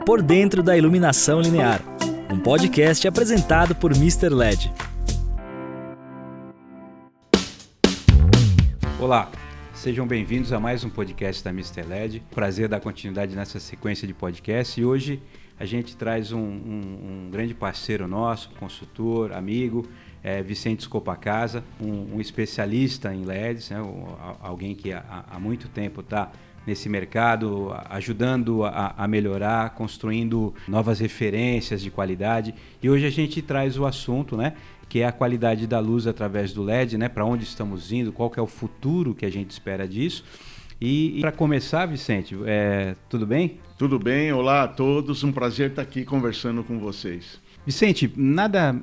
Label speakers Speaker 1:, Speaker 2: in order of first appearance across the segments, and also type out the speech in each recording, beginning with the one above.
Speaker 1: Por Dentro da Iluminação Linear, um podcast apresentado por Mr. LED.
Speaker 2: Olá, sejam bem-vindos a mais um podcast da Mr. LED. Prazer dar continuidade nessa sequência de podcast e hoje a gente traz um grande parceiro nosso, consultor, amigo, Vicente Scopacasa, um especialista em LEDs, né? Alguém que há muito tempo está nesse mercado, ajudando a melhorar, construindo novas referências de qualidade. E hoje a gente traz o assunto, né, que é a qualidade da luz através do LED, né, para onde estamos indo, qual que é o futuro que a gente espera disso. E para começar, Vicente, tudo bem?
Speaker 3: Tudo bem, olá a todos, um prazer estar aqui conversando com vocês.
Speaker 2: Vicente, nada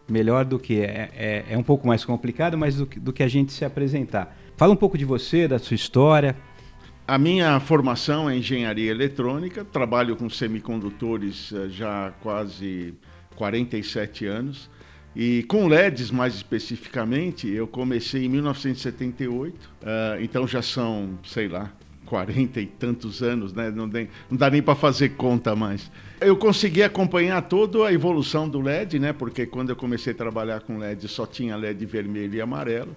Speaker 2: melhor do que, é um pouco mais complicado, mas do que a gente se apresentar. Fala um pouco de você, da sua história.
Speaker 3: A minha formação é engenharia eletrônica, trabalho com semicondutores já há quase 47 anos. E com LEDs, mais especificamente, eu comecei em 1978, então já são, 40 e tantos anos, né? Não dá nem para fazer conta mais. Eu consegui acompanhar toda a evolução do LED, né? Porque quando eu comecei a trabalhar com LED só tinha LED vermelho e amarelo.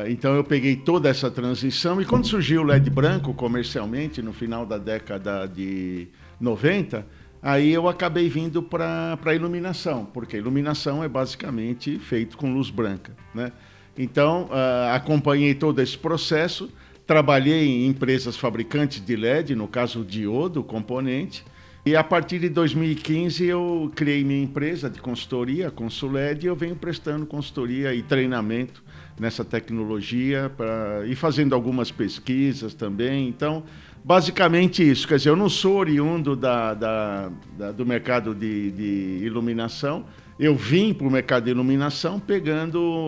Speaker 3: Então eu peguei toda essa transição e quando surgiu o LED branco comercialmente, no final da década de 90, aí eu acabei vindo para a iluminação, porque a iluminação é basicamente feito com luz branca, né? Então acompanhei todo esse processo, trabalhei em empresas fabricantes de LED, no caso o diodo, o componente, e a partir de 2015 eu criei minha empresa de consultoria, Consuled, e eu venho prestando consultoria e treinamento nessa tecnologia e fazendo algumas pesquisas também. Então, basicamente isso. Quer dizer, eu não sou oriundo do mercado de iluminação, eu vim para o mercado de iluminação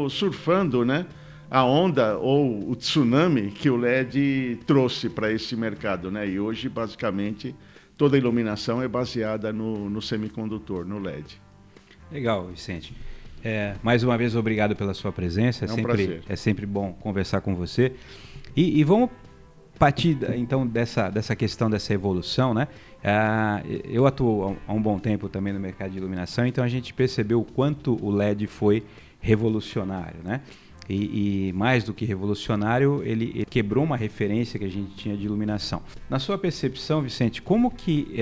Speaker 3: surfando, né, a onda ou o tsunami que o LED trouxe para esse mercado, né? E hoje, basicamente, toda a iluminação é baseada no semicondutor, no LED.
Speaker 2: Legal, Vicente. Mais uma vez, obrigado pela sua presença.
Speaker 3: Prazer.
Speaker 2: É sempre bom conversar com você. E vamos partir, então, dessa questão dessa evolução, né? Eu atuo há um bom tempo também no mercado de iluminação, então a gente percebeu o quanto o LED foi revolucionário, né? E mais do que revolucionário, ele quebrou uma referência que a gente tinha de iluminação. Na sua percepção, Vicente, como que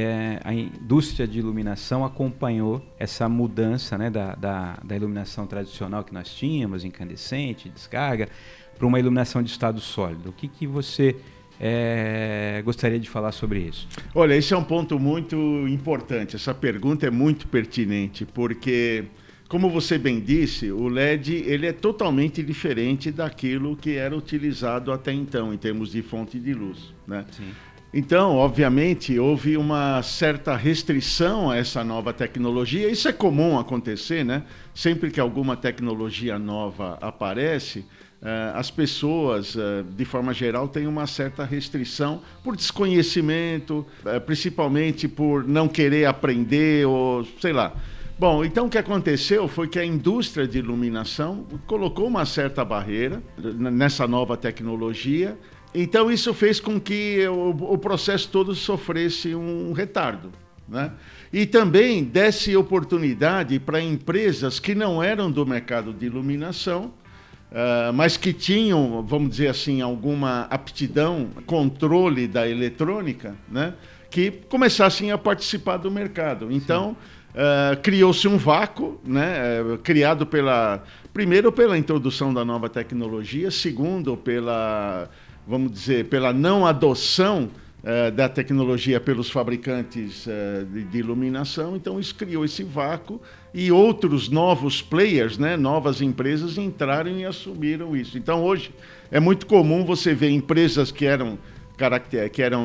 Speaker 2: a indústria de iluminação acompanhou essa mudança, né, da iluminação tradicional que nós tínhamos, incandescente, descarga, para uma iluminação de estado sólido? O que você gostaria de falar sobre isso?
Speaker 3: Olha, esse é um ponto muito importante. Essa pergunta é muito pertinente, porque, como você bem disse, o LED ele é totalmente diferente daquilo que era utilizado até então, em termos de fonte de luz, né?
Speaker 2: Sim.
Speaker 3: Então, obviamente, houve uma certa restrição a essa nova tecnologia. Isso é comum acontecer, né? Sempre que alguma tecnologia nova aparece, as pessoas, de forma geral, têm uma certa restrição por desconhecimento, principalmente por não querer aprender ou sei lá. Bom, então o que aconteceu foi que a indústria de iluminação colocou uma certa barreira nessa nova tecnologia. Então isso fez com que o processo todo sofresse um retardo, né? E também desse oportunidade para empresas que não eram do mercado de iluminação, mas que tinham, vamos dizer assim, alguma aptidão, controle da eletrônica, né? Que começassem a participar do mercado. Então, criou-se um vácuo, né? Criado primeiro pela introdução da nova tecnologia, segundo pela não adoção da tecnologia pelos fabricantes de iluminação. Então isso criou esse vácuo e outros novos players, né? Novas empresas entraram e assumiram isso. Então hoje é muito comum você ver empresas que eram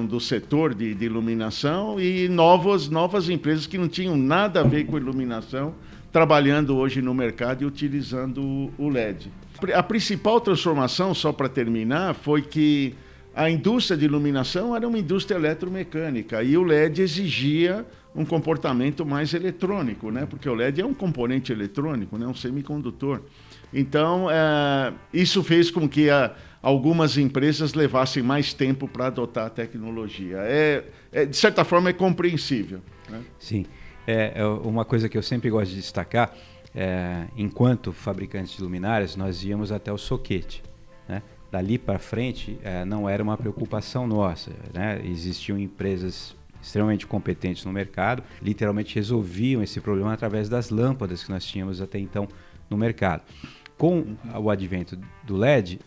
Speaker 3: do setor de iluminação e novas empresas que não tinham nada a ver com iluminação, trabalhando hoje no mercado e utilizando o LED. A principal transformação, só para terminar, foi que a indústria de iluminação era uma indústria eletromecânica e o LED exigia um comportamento mais eletrônico, né? Porque o LED é um componente eletrônico, né? Um semicondutor. Então, isso fez com que algumas empresas levassem mais tempo para adotar a tecnologia. de certa forma, é compreensível. Né?
Speaker 2: Sim. Uma coisa que eu sempre gosto de destacar, enquanto fabricantes de luminárias, nós íamos até o soquete. Né? Dali para frente, não era uma preocupação nossa. Né? Existiam empresas extremamente competentes no mercado, literalmente resolviam esse problema através das lâmpadas que nós tínhamos até então no mercado. Com o advento do LED,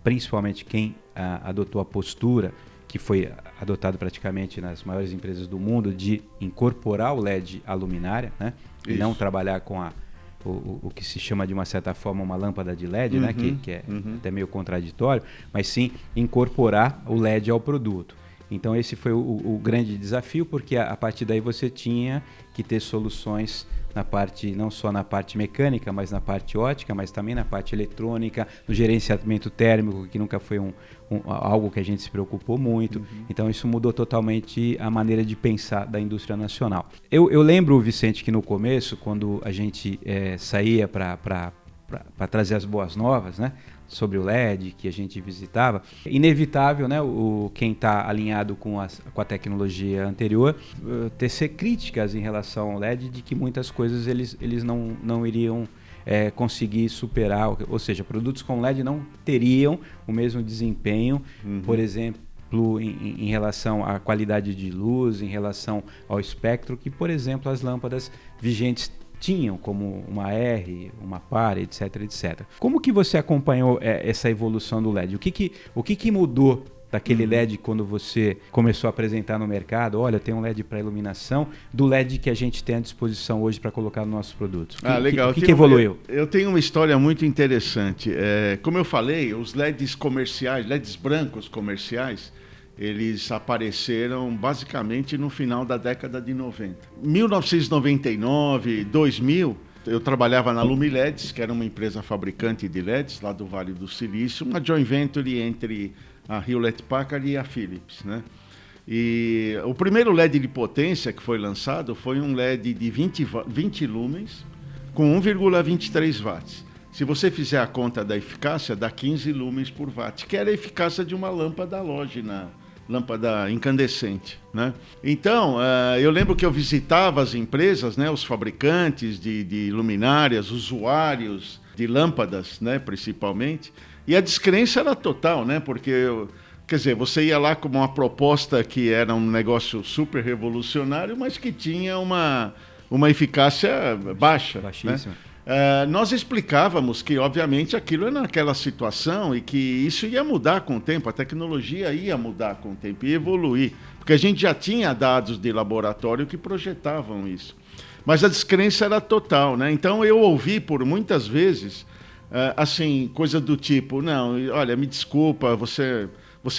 Speaker 2: principalmente quem adotou a postura que foi adotado praticamente nas maiores empresas do mundo, de incorporar o LED à luminária, né? E não trabalhar com o que se chama de uma certa forma uma lâmpada de LED, né? Que é até meio contraditório, mas sim incorporar o LED ao produto. Então esse foi o grande desafio, porque a partir daí você tinha que ter soluções na parte, não só na parte mecânica, mas na parte ótica, mas também na parte eletrônica, no gerenciamento térmico, que nunca foi algo que a gente se preocupou muito. Então isso mudou totalmente a maneira de pensar da indústria nacional. Eu lembro, Vicente, que no começo, quando a gente saía para trazer as boas novas, né, sobre o LED que a gente visitava, inevitável, né, quem está alinhado com a tecnologia anterior tecer críticas em relação ao LED, de que muitas coisas eles não iriam conseguir superar, ou seja, produtos com LED não teriam o mesmo desempenho, por exemplo, em relação à qualidade de luz, em relação ao espectro, que, por exemplo, as lâmpadas vigentes tinham, como uma R, uma PAR, etc, etc. Como que você acompanhou essa evolução do LED? O que mudou daquele LED quando você começou a apresentar no mercado? Olha, tem um LED para iluminação, do LED que a gente tem à disposição hoje para colocar nos nossos produtos.
Speaker 3: Legal.
Speaker 2: O que evoluiu?
Speaker 3: Eu tenho uma história muito interessante. Como eu falei, os LEDs comerciais, LEDs brancos comerciais, eles apareceram basicamente no final da década de 90. 1999, 2000, eu trabalhava na Lumileds, que era uma empresa fabricante de LEDs lá do Vale do Silício, uma joint venture entre a Hewlett-Packard e a Philips, né? E o primeiro LED de potência que foi lançado foi um LED de 20 lumens com 1,23 watts. Se você fizer a conta da eficácia, dá 15 lumens por watt, que era a eficácia de uma lâmpada halógena, lâmpada incandescente, né? Então, eu lembro que eu visitava as empresas, né, os fabricantes de luminárias, usuários de lâmpadas, né, principalmente, e a descrença era total, né, porque, quer dizer, você ia lá com uma proposta que era um negócio super revolucionário, mas que tinha uma eficácia baixa.
Speaker 2: Baixíssima.
Speaker 3: Né? Nós explicávamos que, obviamente, aquilo era naquela situação e que isso ia mudar com o tempo, a tecnologia ia mudar com o tempo, ia evoluir, porque a gente já tinha dados de laboratório que projetavam isso. Mas a descrença era total, né? Então eu ouvi por muitas vezes, assim, coisa do tipo, não, olha, me desculpa, você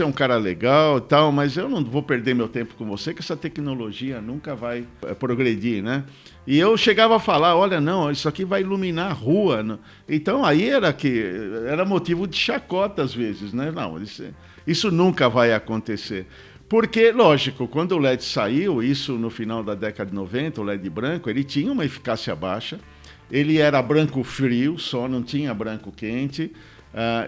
Speaker 3: é um cara legal e tal, mas eu não vou perder meu tempo com você, que essa tecnologia nunca vai progredir, né? E eu chegava a falar, olha, não, isso aqui vai iluminar a rua. Então aí era motivo de chacota às vezes, né? Não, isso nunca vai acontecer. Porque, lógico, quando o LED saiu, isso no final da década de 90, o LED branco, ele tinha uma eficácia baixa, ele era branco frio só, não tinha branco quente.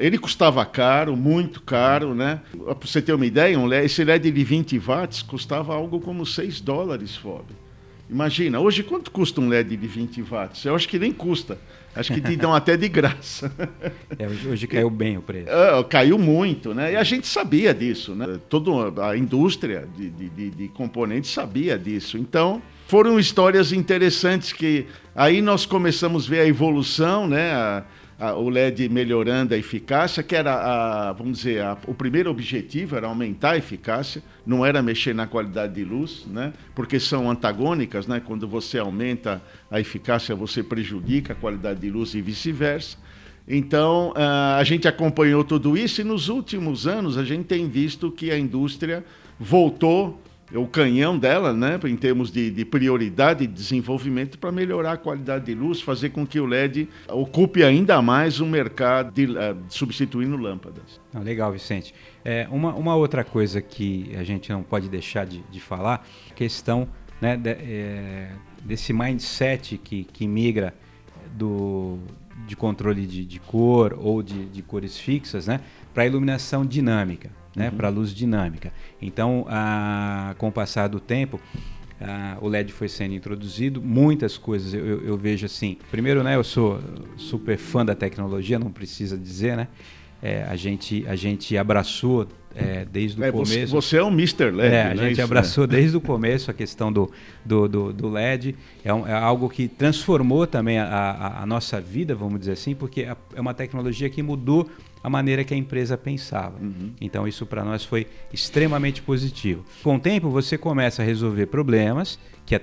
Speaker 3: Ele custava caro, muito caro, né? Para você ter uma ideia, esse LED de 20 watts custava algo como $6, FOB. Imagina, hoje quanto custa um LED de 20 watts? Eu acho que nem custa. Acho que te dão até de graça.
Speaker 2: Hoje caiu bem o preço.
Speaker 3: Caiu muito, né? E a gente sabia disso, né? Toda a indústria de componentes sabia disso. Então, foram histórias interessantes que aí nós começamos a ver a evolução, né? O LED melhorando a eficácia, que era, vamos dizer, o primeiro objetivo era aumentar a eficácia, não era mexer na qualidade de luz, né? Porque são antagônicas, né? Quando você aumenta a eficácia, você prejudica a qualidade de luz e vice-versa. Então, a gente acompanhou tudo isso e nos últimos anos a gente tem visto que a indústria voltou o canhão dela, né, em termos de prioridade de desenvolvimento para melhorar a qualidade de luz, fazer com que o LED ocupe ainda mais o mercado substituindo lâmpadas.
Speaker 2: Legal, Vicente. Uma outra coisa que a gente não pode deixar de falar, a questão, né, desse mindset que migra de controle de cor ou de cores fixas, né, para a iluminação dinâmica. né, para a luz dinâmica. Então, com o passar do tempo, o LED foi sendo introduzido, muitas coisas eu vejo assim. Primeiro, né, eu sou super fã da tecnologia, não precisa dizer, né? A gente abraçou desde o começo.
Speaker 3: Você é um Mr. LED.
Speaker 2: A gente abraçou desde o começo a questão do LED. É algo que transformou também a nossa vida, vamos dizer assim, porque é uma tecnologia que mudou a maneira que a empresa pensava. Então isso para nós foi extremamente positivo. Com o tempo você começa a resolver problemas que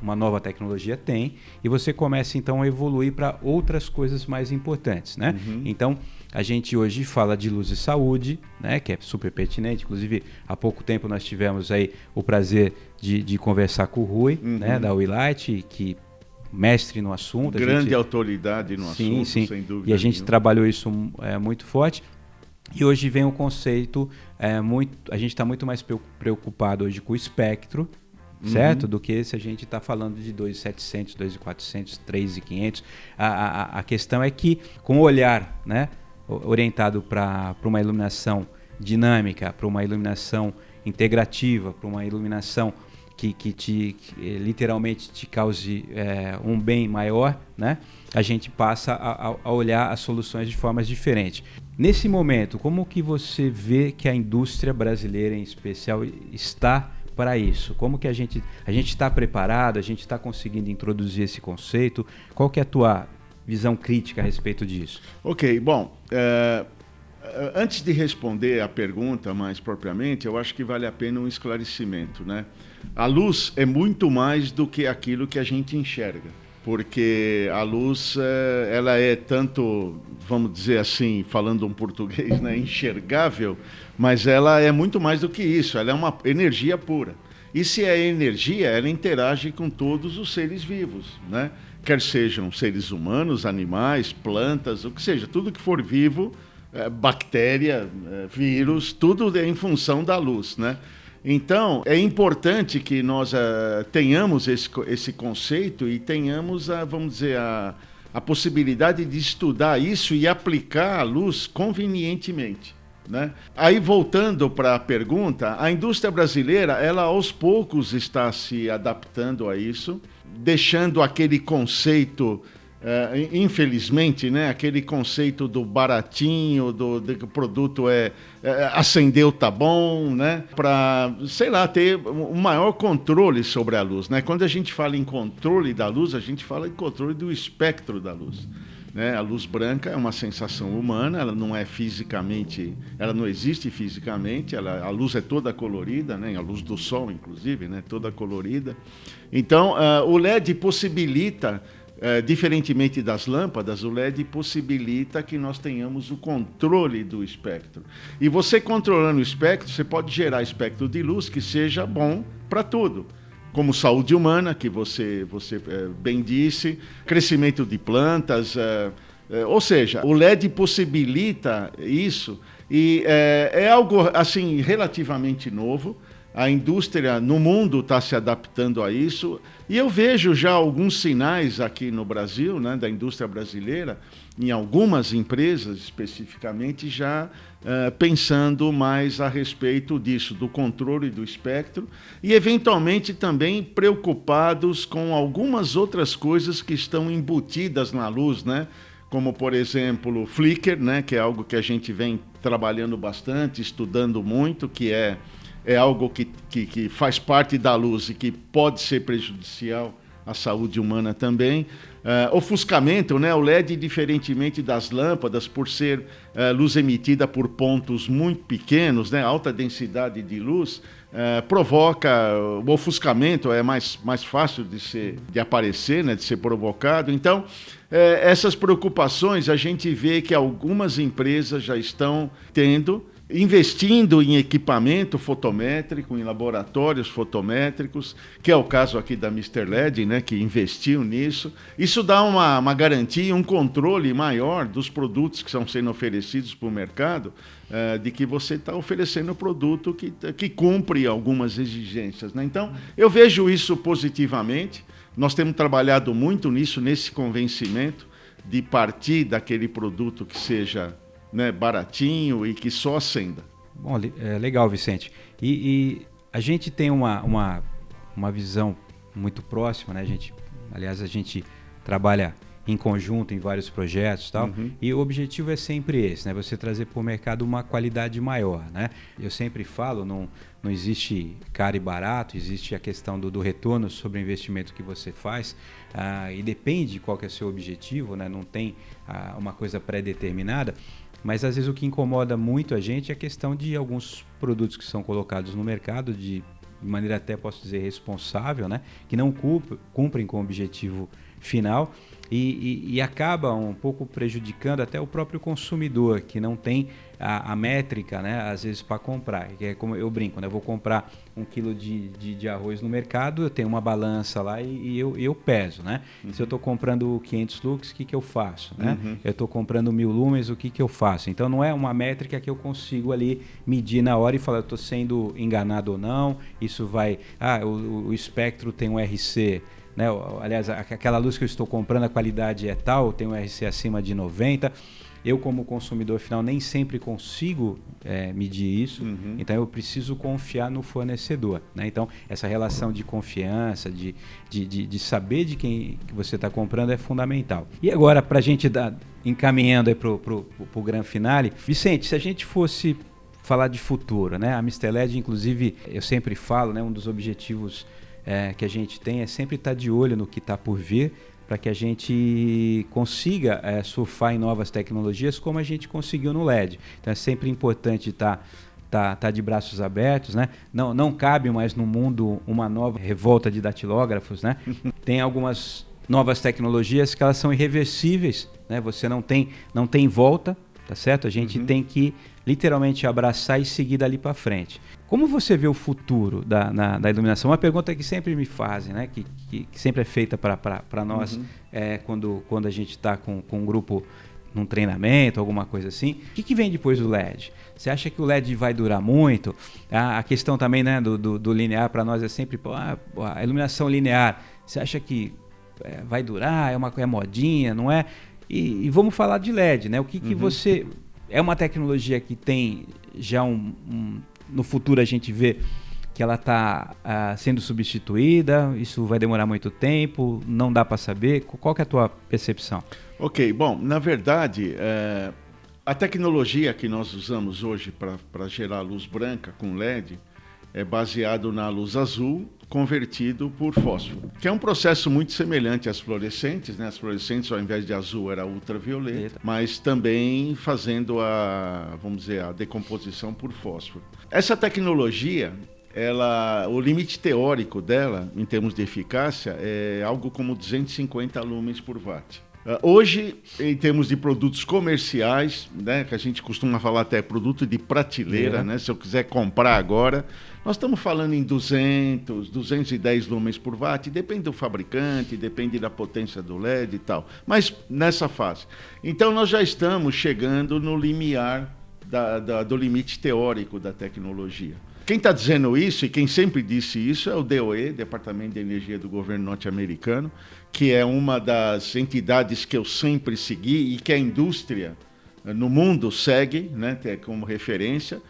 Speaker 2: uma nova tecnologia tem, e você começa então a evoluir para outras coisas mais importantes, né? Então a gente hoje fala de luz e saúde, né, que é super pertinente. Inclusive, há pouco tempo nós tivemos aí o prazer de conversar com o Rui, né, da WeLight, que mestre no assunto.
Speaker 3: Grande autoridade no assunto,
Speaker 2: sim.
Speaker 3: Sem dúvida.
Speaker 2: E a gente
Speaker 3: nenhuma.
Speaker 2: trabalhou isso muito forte. E hoje vem um conceito, a gente está muito mais preocupado hoje com o espectro, certo? Do que se a gente está falando de 2.700, 2.400, 3.500. A questão é que, com o olhar, né, orientado para uma iluminação dinâmica, para uma iluminação integrativa, para uma iluminação que literalmente te cause um bem maior, né? A gente passa a olhar as soluções de formas diferentes. Nesse momento, como que você vê que a indústria brasileira em especial está para isso? Como que a gente está preparado, a gente está conseguindo introduzir esse conceito? Qual que é a tua visão crítica a respeito disso?
Speaker 3: Ok, bom, antes de responder a pergunta mais propriamente, eu acho que vale a pena um esclarecimento, né? A luz é muito mais do que aquilo que a gente enxerga, porque a luz ela é tanto, vamos dizer assim, falando um português, né, enxergável, mas ela é muito mais do que isso, ela é uma energia pura. E se é energia, ela interage com todos os seres vivos, né? Quer sejam seres humanos, animais, plantas, o que seja, tudo que for vivo, bactéria, vírus, tudo é em função da luz, né? Então, é importante que nós tenhamos esse conceito e tenhamos, vamos dizer, a possibilidade de estudar isso e aplicar a luz convenientemente, né? Aí, voltando para a pergunta, a indústria brasileira, ela aos poucos está se adaptando a isso, deixando aquele conceito, infelizmente, né, aquele conceito do baratinho, de que o produto acendeu, tá bom, né, para, sei lá, ter um maior controle sobre a luz, né? Quando a gente fala em controle da luz, a gente fala em controle do espectro da luz, né? A luz branca é uma sensação humana, ela não é fisicamente, ela não existe fisicamente, a luz é toda colorida, né? A luz do sol, inclusive, né, toda colorida. Então, o LED possibilita, diferentemente das lâmpadas, o LED possibilita que nós tenhamos o controle do espectro. E você controlando o espectro, você pode gerar espectro de luz que seja bom para tudo, como saúde humana, que você bem disse, crescimento de plantas, ou seja, o LED possibilita isso e é algo assim relativamente novo. A indústria no mundo está se adaptando a isso e eu vejo já alguns sinais aqui no Brasil, né, da indústria brasileira, em algumas empresas especificamente, já pensando mais a respeito disso, do controle do espectro e eventualmente também preocupados com algumas outras coisas que estão embutidas na luz, né? Como, por exemplo, flicker, né, que é algo que a gente vem trabalhando bastante, estudando muito, que é algo que faz parte da luz e que pode ser prejudicial à saúde humana também. Ofuscamento, né? O LED, diferentemente das lâmpadas, por ser luz emitida por pontos muito pequenos, né? Alta densidade de luz, provoca o ofuscamento, é mais fácil de aparecer, né? De ser provocado. Então, essas preocupações a gente vê que algumas empresas já estão investindo em equipamento fotométrico, em laboratórios fotométricos, que é o caso aqui da Mr. LED, né, que investiu nisso. Isso dá uma garantia, um controle maior dos produtos que estão sendo oferecidos para o mercado, de que você está oferecendo um produto que cumpre algumas exigências, né? Então, eu vejo isso positivamente. Nós temos trabalhado muito nisso, nesse convencimento de partir daquele produto que seja, né, baratinho e que só acenda.
Speaker 2: Bom, legal, Vicente. E a gente tem uma visão muito próxima, né? Aliás, a gente trabalha em conjunto em vários projetos e tal, e o objetivo é sempre esse, né? Você trazer para o mercado uma qualidade maior, né? Eu sempre falo, não existe caro e barato, existe a questão do retorno sobre o investimento que você faz, e depende de qual que é o seu objetivo, né? Não tem uma coisa pré-determinada, mas às vezes o que incomoda muito a gente é a questão de alguns produtos que são colocados no mercado de maneira até, posso dizer, responsável, né? Que não cumprem com o objetivo final e acaba um pouco prejudicando até o próprio consumidor, que não tem a métrica, né, às vezes, para comprar. Que é como eu brinco, né? Eu vou comprar 1 quilo de arroz no mercado, eu tenho uma balança lá e eu peso, né? Se eu estou comprando 500 lux, o que eu faço? Né? Eu estou comprando 1000 lumens, o que eu faço? Então, não é uma métrica que eu consigo ali medir na hora e falar, eu estou sendo enganado ou não, isso vai... o espectro tem um RC... Né? Aliás, aquela luz que eu estou comprando, a qualidade é tal, tem um RC acima de 90. Eu, como consumidor final, nem sempre consigo medir isso, então eu preciso confiar no fornecedor. Né? Então, essa relação de confiança, de saber de quem que você está comprando é fundamental. E agora, para a gente encaminhando para o grande finale, Vicente, se a gente fosse falar de futuro, né? A Mr. LED, inclusive, eu sempre falo, né? Um dos objetivos que a gente tem é sempre estar de olho no que está por vir, para que a gente consiga surfar em novas tecnologias como a gente conseguiu no LED. Então é sempre importante estar de braços abertos, né? Não cabe mais no mundo uma nova revolta de datilógrafos, né? Tem algumas novas tecnologias que elas são irreversíveis, né? Você não tem volta, tá certo? A gente tem que literalmente abraçar e seguir dali para frente. Como você vê o futuro da iluminação? Uma pergunta que sempre me fazem, né? que sempre é feita para nós quando a gente está com um grupo num treinamento, alguma coisa assim. O que vem depois do LED? Você acha que o LED vai durar muito? A questão também, né, do linear para nós é sempre a iluminação linear. Você acha que vai durar? É modinha, não é? E vamos falar de LED, né? O que você... É uma tecnologia que tem já no futuro a gente vê que ela está sendo substituída, isso vai demorar muito tempo, não dá para saber. Qual que é a tua percepção?
Speaker 3: Ok, bom, na verdade, a tecnologia que nós usamos hoje para gerar luz branca com LED é baseado na luz azul convertido por fósforo, que é um processo muito semelhante às fluorescentes, né? As fluorescentes, ao invés de azul, era ultravioleta, mas também fazendo vamos dizer, a decomposição por fósforo. Essa tecnologia, o limite teórico dela, em termos de eficácia, é algo como 250 lumens por watt. Hoje, em termos de produtos comerciais, né, que a gente costuma falar até produto de prateleira, né, se eu quiser comprar agora, nós estamos falando em 210 lumens por watt, depende do fabricante, depende da potência do LED e tal, mas nessa fase. Então, nós já estamos chegando no limiar do limite teórico da tecnologia. Quem está dizendo isso, e quem sempre disse isso, é o DOE, Departamento de Energia do Governo Norte-Americano, que é uma das entidades que eu sempre segui e que a indústria no mundo segue, né, como referência.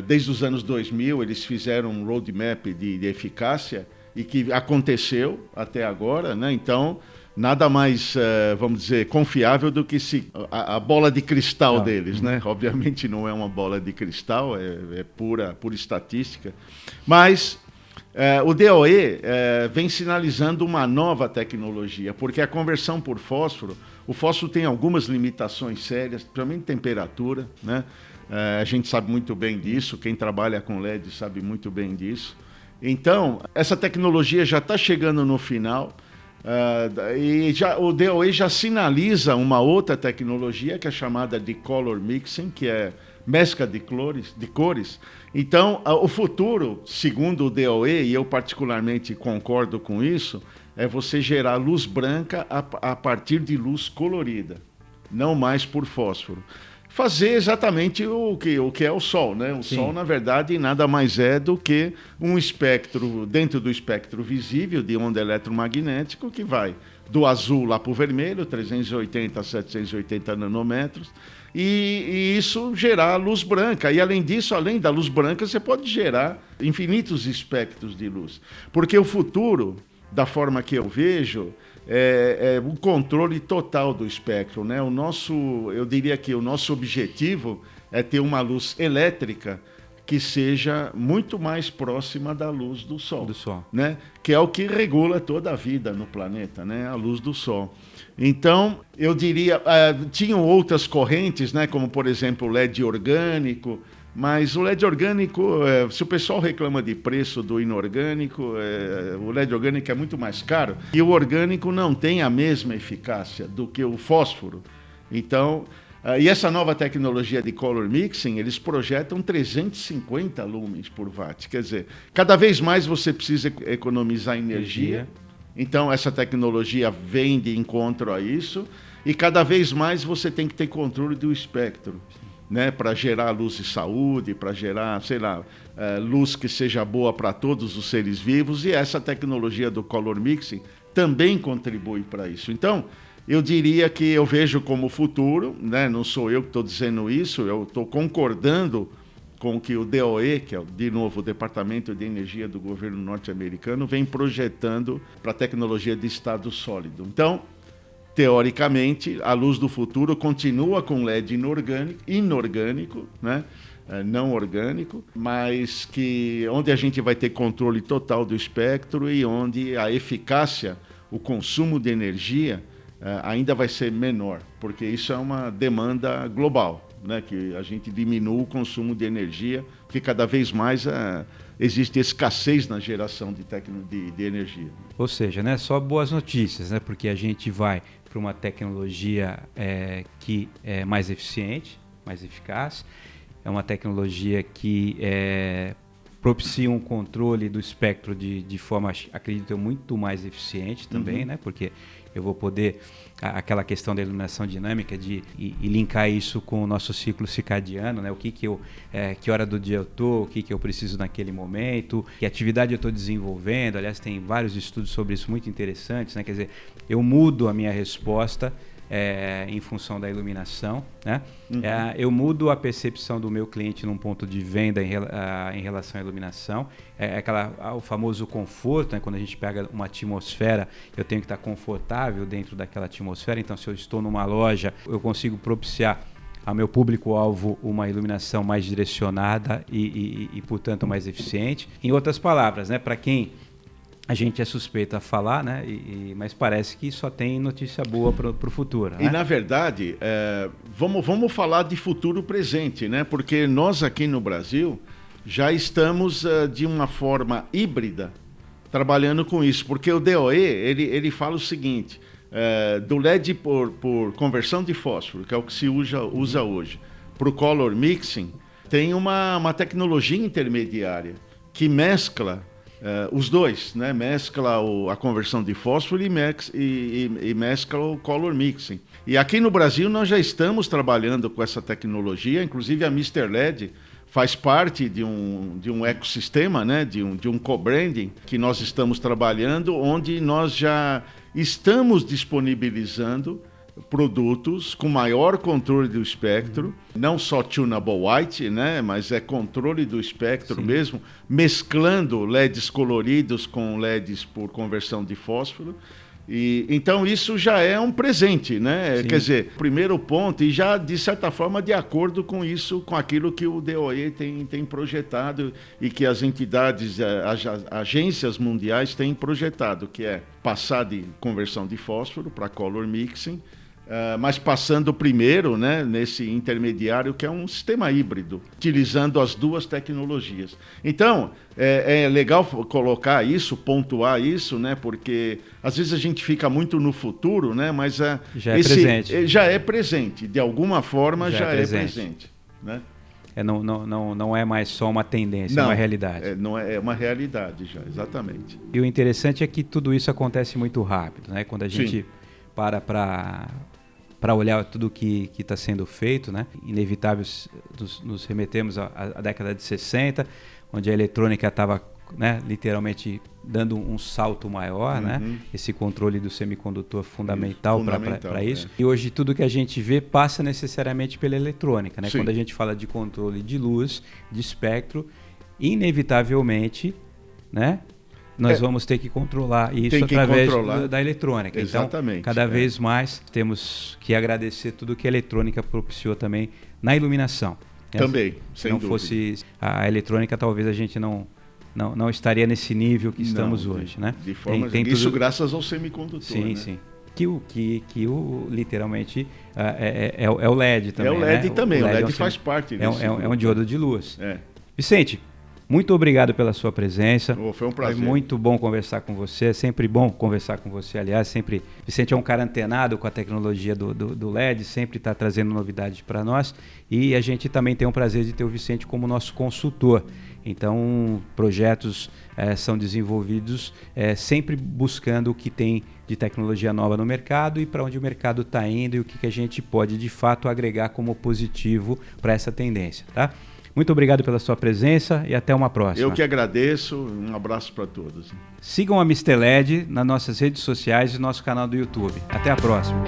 Speaker 3: Desde os anos 2000, eles fizeram um roadmap de eficácia e que aconteceu até agora, né? Então, nada mais, vamos dizer, confiável do que a bola de cristal deles, né? Obviamente não é uma bola de cristal, é pura estatística. Mas o DOE vem sinalizando uma nova tecnologia, porque a conversão por fósforo, o fósforo tem algumas limitações sérias, principalmente temperatura, né? A gente sabe muito bem disso, quem trabalha com LED sabe muito bem disso. Então, essa tecnologia já está chegando no final, e o DOE já sinaliza uma outra tecnologia que é chamada de Color Mixing, que é mescla de cores. Então, o futuro, segundo o DOE, e eu particularmente concordo com isso, é você gerar luz branca a partir de luz colorida, não mais por fósforo. Fazer exatamente o que é o Sol, né? O Sol, na verdade, nada mais é do que um espectro, dentro do espectro visível de onda eletromagnética, que vai do azul lá para o vermelho, 380 a 780 nanômetros, e isso gerar luz branca. E além disso, além da luz branca, você pode gerar infinitos espectros de luz. Porque o futuro, da forma que eu vejo, é o controle total do espectro, né? Eu diria que o nosso objetivo é ter uma luz elétrica que seja muito mais próxima da luz do Sol. Né? Que é o que regula toda a vida no planeta, né? A luz do Sol. Então, eu diria, tinham outras correntes, né? Como, por exemplo, o LED orgânico, mas o LED orgânico, se o pessoal reclama de preço do inorgânico, o LED orgânico é muito mais caro, e o orgânico não tem a mesma eficácia do que o fósforo. Então, e essa nova tecnologia de color mixing, eles projetam 350 lumens por watt. Quer dizer, cada vez mais você precisa economizar energia. Então, essa tecnologia vem de encontro a isso. E cada vez mais você tem que ter controle do espectro, né? Para gerar luz de saúde, para gerar, sei lá, luz que seja boa para todos os seres vivos. E essa tecnologia do color mixing também contribui para isso. Então, eu diria que eu vejo como futuro, né? Não sou eu que estou dizendo isso, eu estou concordando com o que o DOE, que é, de novo, o Departamento de Energia do governo norte-americano, vem projetando para a tecnologia de estado sólido. Então, teoricamente, a luz do futuro continua com LED inorgânico, né? Não orgânico, mas que onde a gente vai ter controle total do espectro e onde a eficácia, o consumo de energia, ainda vai ser menor, porque isso é uma demanda global, né? Que a gente diminua o consumo de energia, porque cada vez mais existe escassez na geração de energia.
Speaker 2: Ou seja, né, só boas notícias, né? Porque a gente vai para uma tecnologia que é mais eficiente, mais eficaz, é uma tecnologia que propicia um controle do espectro de forma, acredito eu, muito mais eficiente também, né? Porque eu vou poder, aquela questão da iluminação dinâmica, e linkar isso com o nosso ciclo circadiano, né? Que hora do dia eu estou, o que eu preciso naquele momento, que atividade eu estou desenvolvendo. Aliás, tem vários estudos sobre isso muito interessantes, né? Quer dizer, eu mudo a minha resposta em função da iluminação, né? Eu mudo a percepção do meu cliente num ponto de venda em relação à iluminação. O famoso conforto, né? Quando a gente pega uma atmosfera, eu tenho que estar confortável dentro daquela atmosfera. Então, se eu estou numa loja, eu consigo propiciar ao meu público-alvo uma iluminação mais direcionada e, portanto, mais eficiente. Em outras palavras, né? Para quem a gente é suspeito a falar, né? Mas parece que só tem notícia boa para o futuro. Né?
Speaker 3: E, na verdade, vamos falar de futuro presente, né? Porque nós aqui no Brasil já estamos, de uma forma híbrida, trabalhando com isso. Porque o DOE, ele fala o seguinte, do LED por conversão de fósforo, que é o que se usa hoje, para o color mixing, tem uma tecnologia intermediária que mescla os dois, né? Mescla a conversão de fósforo e mescla o color mixing. E aqui no Brasil nós já estamos trabalhando com essa tecnologia, inclusive a Mr. LED faz parte de um ecossistema, né? de um co-branding que nós estamos trabalhando, onde nós já estamos disponibilizando produtos com maior controle do espectro, não só tunable white, né, mas controle do espectro. Sim. Mesmo, mesclando LEDs coloridos com LEDs por conversão de fósforo. Então isso já é um presente, né? Sim. Quer dizer, primeiro ponto, e já de certa forma de acordo com isso, com aquilo que o DOE tem projetado e que as entidades, as agências mundiais têm projetado, que é passar de conversão de fósforo para color mixing, mas passando primeiro, né, nesse intermediário que é um sistema híbrido, utilizando as duas tecnologias. Então, é legal colocar isso, pontuar isso, né, porque às vezes a gente fica muito no futuro, né, mas já é presente, de alguma forma já é presente. Né?
Speaker 2: Não é mais só uma tendência, não, é uma realidade.
Speaker 3: É uma realidade já, exatamente.
Speaker 2: E o interessante é que tudo isso acontece muito rápido, né? Quando a gente para olhar tudo que está sendo feito, né? Inevitável nos remetemos à década de 60, onde a eletrônica estava né, literalmente dando um salto maior, né? Esse controle do semicondutor fundamental para isso. E hoje tudo que a gente vê passa necessariamente pela eletrônica, né? Quando a gente fala de controle de luz, de espectro, inevitavelmente, né, nós vamos ter que controlar isso através da eletrônica.
Speaker 3: Exatamente.
Speaker 2: Então, cada vez mais temos que agradecer tudo que a eletrônica propiciou também na iluminação.
Speaker 3: Também, sem dúvida.
Speaker 2: Se não fosse a eletrônica, talvez a gente não estaria nesse nível que estamos hoje, né?
Speaker 3: De forma isso graças ao semicondutor.
Speaker 2: Sim,
Speaker 3: né?
Speaker 2: sim. Que literalmente é o LED também.
Speaker 3: É o LED, né? Também. O LED
Speaker 2: faz
Speaker 3: parte
Speaker 2: disso. É um diodo de luz.
Speaker 3: É.
Speaker 2: Vicente, muito obrigado pela sua presença.
Speaker 3: Foi um prazer.
Speaker 2: Foi muito bom conversar com você. É sempre bom conversar com você, aliás. Vicente é um cara antenado com a tecnologia do LED, sempre está trazendo novidades para nós. E a gente também tem o prazer de ter o Vicente como nosso consultor. Então, projetos são desenvolvidos sempre buscando o que tem de tecnologia nova no mercado e para onde o mercado está indo e o que a gente pode, de fato, agregar como positivo para essa tendência, tá? Muito obrigado pela sua presença e até uma próxima.
Speaker 3: Eu que agradeço. Um abraço para todos.
Speaker 2: Sigam a Mr. LED nas nossas redes sociais e nosso canal do YouTube. Até a próxima.